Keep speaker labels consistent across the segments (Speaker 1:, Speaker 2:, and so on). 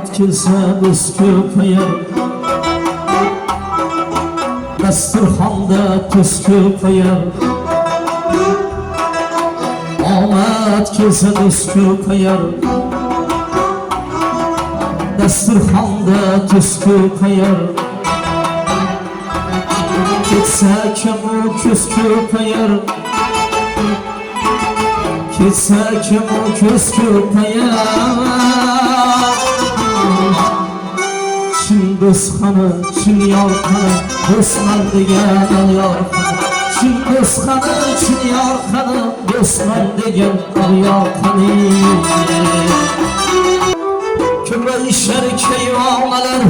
Speaker 1: Omad kelsa biz ko'payar, dasturxonda tuz ko'payar. Omad kelsa biz ko'payar, dasturxonda tuz ko'payar. Ketsa kamu ko'z ko'payar, ketsa kamu ko'z ko'payar. Chin do'stxona, chin yorqani, do'stman degan yorqani. Chin do'stxona, chin yorqani, do'stman degan yorqani. Ko'payishar kayvonalar,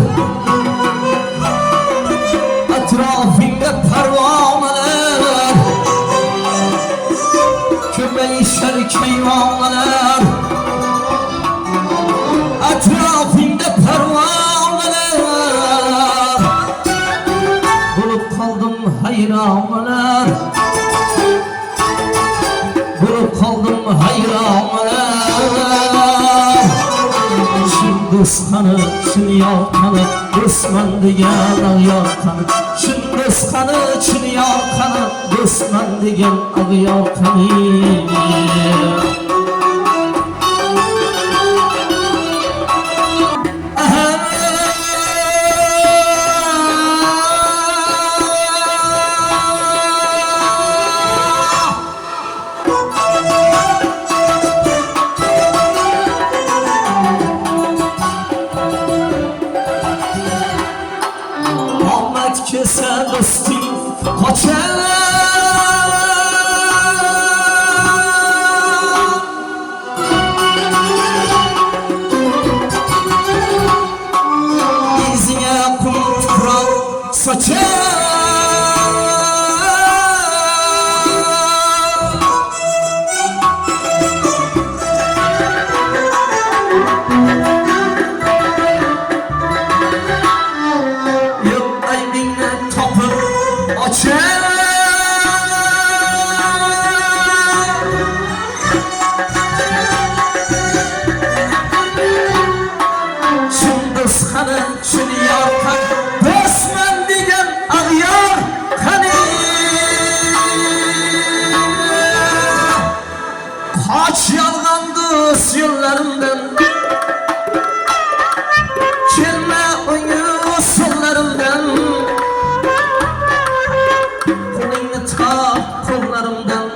Speaker 1: atrofingda parvonalar. Ko'payishar kayvonalar, atrofingda parvonalar. Bo'lib qoldim hayronalar, bo'lib qoldim hayronalar. Chin do'stxona, chin yorqani, do'stman degan yorqani. Chin do'stxona, chin yorqani, do'stman degan yorqani. Kelsa do'sting qochar, izingga qum tuproq sochar. Chin yorqani, do'stman degan yorqani. Qoch yolg'on do'st yo'llarimdan, kelma o'ngu so'llarimdan. Qo'lingni tort qo'llarimdan,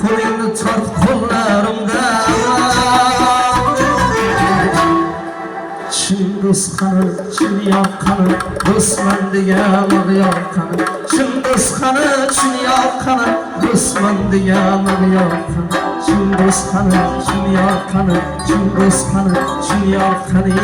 Speaker 1: qo'lingni tort qo'llarimdan. Chin do'stxona, chin yorqani, do'stman degan yorqani. Chin do'stxona, chin yorqani, do'stman degan yorqani. Chin do'stxona, chin yorqani, chin do'stxona, chin yorqani.